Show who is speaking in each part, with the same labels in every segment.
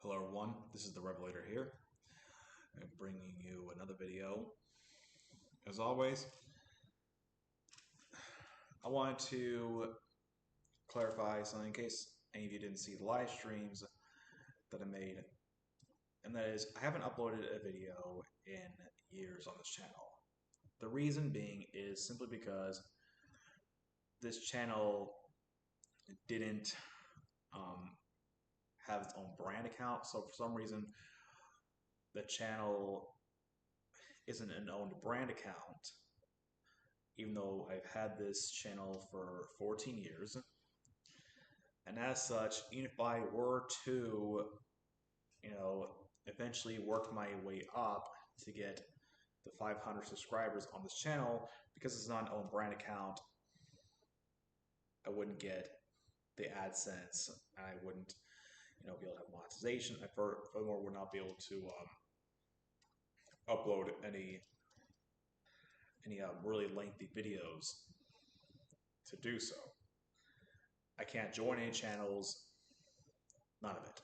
Speaker 1: Hello everyone, this is the Revelator here, and bringing you another video. As always, I wanted to clarify something in case any of you didn't see the live streams that I made, and that is I haven't uploaded a video in years on this channel. The reason being is simply because this channel didn't have its own brand account, so for some reason the channel isn't an owned brand account, even though I've had this channel for 14 years. And as such, even if I were to, eventually work my way up to get the 500 subscribers on this channel, because it's not an own brand account, I wouldn't get the AdSense, and I wouldn't, be able to have monetization. I furthermore would not be able to upload any really lengthy videos to do so. I can't join any channels, none of it.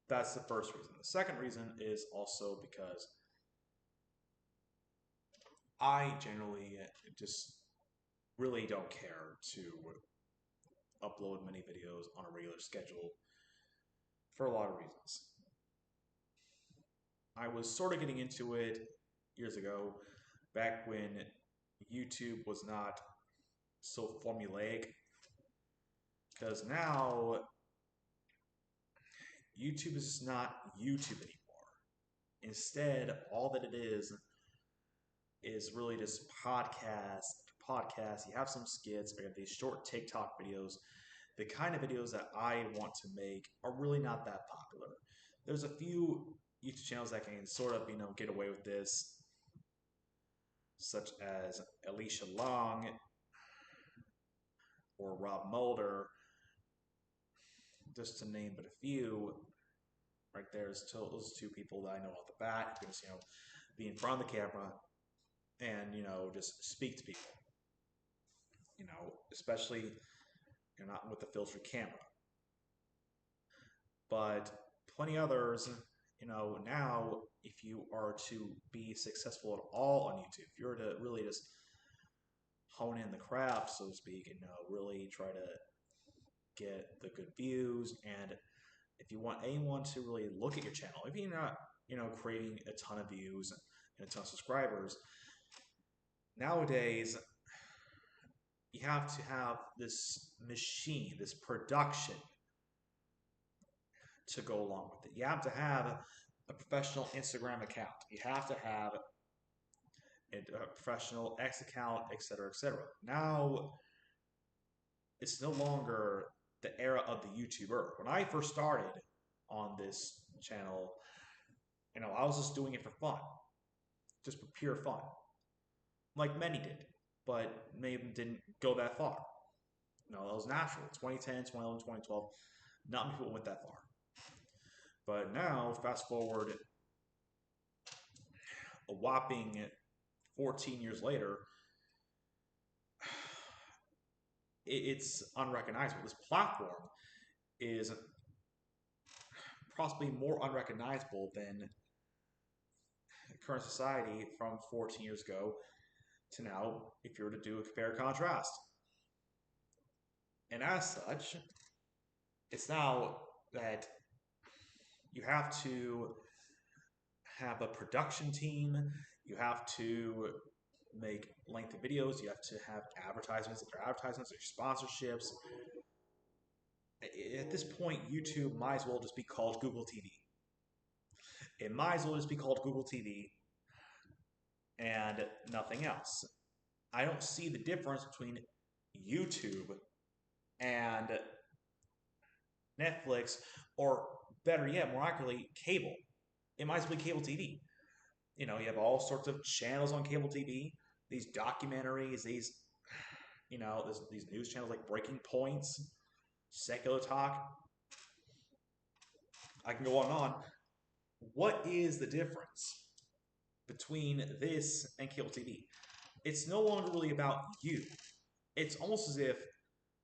Speaker 1: That's the first reason. The second reason is also because I generally just really don't care to upload many videos on a regular schedule for a lot of reasons. I was sort of getting into it years ago, back when YouTube was not so formulaic, because now YouTube is just not YouTube anymore. Instead, all that it is really just podcast. You have some skits, or you have these short TikTok videos. The kind of videos that I want to make are really not that popular. There's a few YouTube channels that can sort of, get away with this, such as Alicia Long or Rob Mulder, just to name but a few. Right there's those two people that I know off the bat who can just, be in front of the camera and, just speak to people. Especially not with the filtered camera. But plenty others, now if you are to be successful at all on YouTube, if you're to really just hone in the craft, so to speak, and really try to get the good views, and if you want anyone to really look at your channel, if you're not, creating a ton of views and a ton of subscribers, nowadays you have to have this machine, this production to go along with it. You have to have a professional Instagram account. You have to have a professional X account, etc., etc. Now, it's no longer the era of the YouTuber. When I first started on this channel, I was just doing it for fun, just for pure fun, like many did, but many of them didn't go that far. That was natural. 2010, 2011, 2012, not many people went that far. But now, fast forward a whopping 14 years later, it's unrecognizable. This platform is possibly more unrecognizable than current society from 14 years ago to now, if you were to do a compare contrast. And as such, it's now that you have to have a production team, you have to make lengthy videos, you have to have advertisements, if there are advertisements, there's sponsorships. At this point, YouTube might as well just be called Google TV. It might as well just be called Google TV and nothing else. I don't see the difference between YouTube and Netflix, or better yet, more accurately, cable. It might as well be cable TV. You have all sorts of channels on cable TV, these documentaries, these news channels like Breaking Points, Secular Talk. I can go on and on. What is the difference between this and cable TV? It's no longer really about you. It's almost as if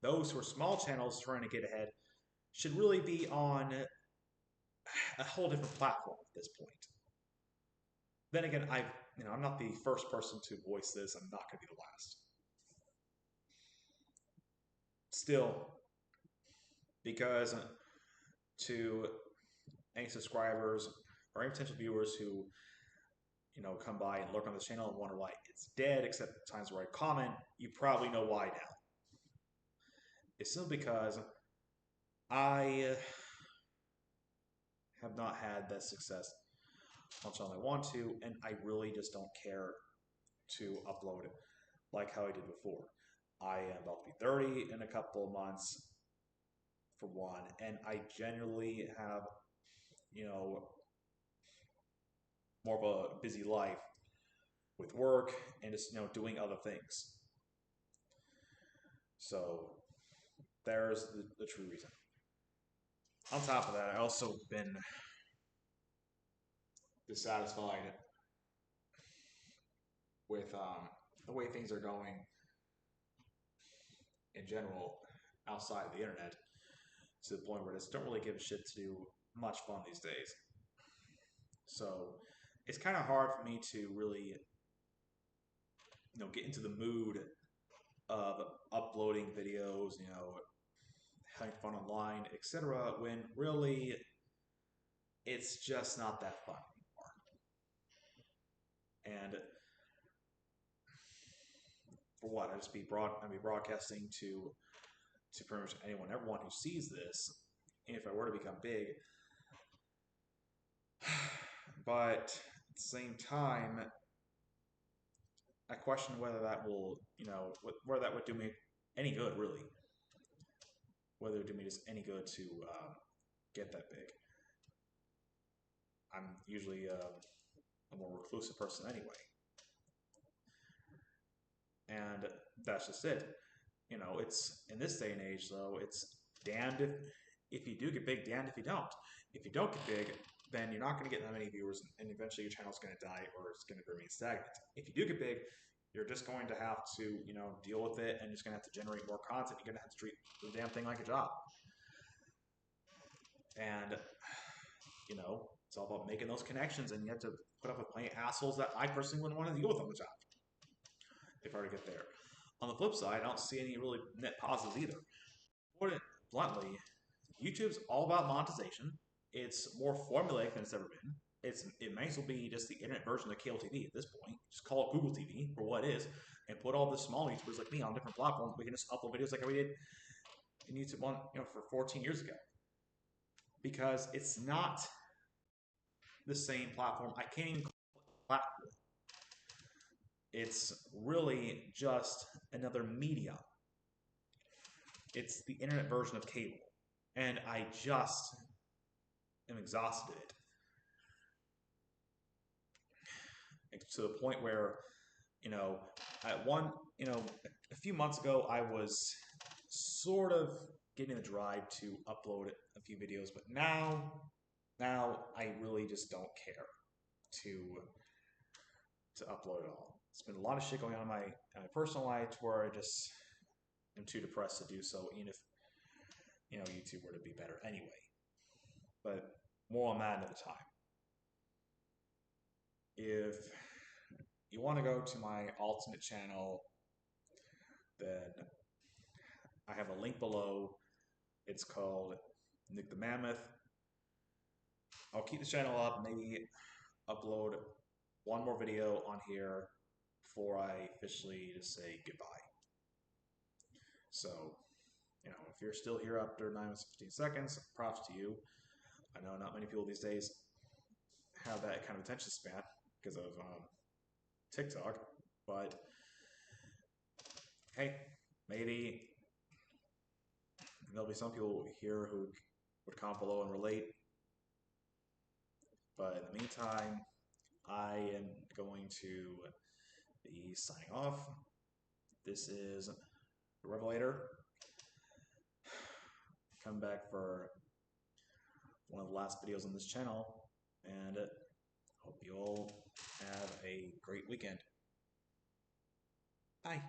Speaker 1: those who are small channels trying to get ahead should really be on a whole different platform at this point. Then again, I'm not the first person to voice this. I'm not going to be the last. Still, because to any subscribers or any potential viewers who come by and lurk on this channel and wonder why it's dead, except times where I comment, you probably know why now. It's simply because I have not had that success on the channel I want to, and I really just don't care to upload it like how I did before. I am about to be 30 in a couple of months, for one, and I generally have, more of a busy life with work and just, doing other things. So there's the true reason. On top of that, I also been dissatisfied with the way things are going in general outside the internet, to the point where I just don't really give a shit to do much fun these days. So it's kind of hard for me to really, get into the mood of uploading videos, having fun online, etc., when really it's just not that fun anymore. And for what? I'd be broadcasting to pretty much everyone who sees this, if I were to become big. But at the same time, I question whether that will, whether that would do me any good, really. Whether it would do me just any good to get that big. I'm usually a more reclusive person anyway. And that's just it. It's in this day and age, though, it's damned if you do get big, damned if you don't. If you don't get big, then you're not going to get that many viewers, and eventually your channel's going to die or it's going to remain stagnant. If you do get big, you're just going to have to, deal with it, and just going to have to generate more content. You're going to have to treat the damn thing like a job. And, it's all about making those connections, and you have to put up with plenty of assholes that I personally wouldn't want to deal with on the job if I were to get there. On the flip side, I don't see any really net positives either. To put it bluntly, YouTube's all about monetization. It's more formulaic than it's ever been. It might as well be just the internet version of cable TV at this point. Just call it Google TV for what it is, and put all the small YouTubers like me on different platforms. We can just upload videos like we did in YouTube for 14 years ago. Because it's not the same platform. I can't even call it a platform. It's really just another medium. It's the internet version of cable. And I just am exhausted of it. To the point where, a few months ago, I was sort of getting the drive to upload a few videos, but now I really just don't care to upload at all. There's been a lot of shit going on in my personal life where I just am too depressed to do so, even if YouTube were to be better anyway. But more on that another time. If you want to go to my alternate channel, then I have a link below. It's called Nick the Mammoth. I'll keep the channel up, maybe upload one more video on here before I officially just say goodbye. So, if you're still here after 9 minutes 15 seconds, props to you. I know not many people these days have that kind of attention span because of TikTok, but hey, maybe there'll be some people here who would comment below and relate. But in the meantime, I am going to be signing off. This is the Revelator. Come back for one of the last videos on this channel, and hope you all have a great weekend. Bye.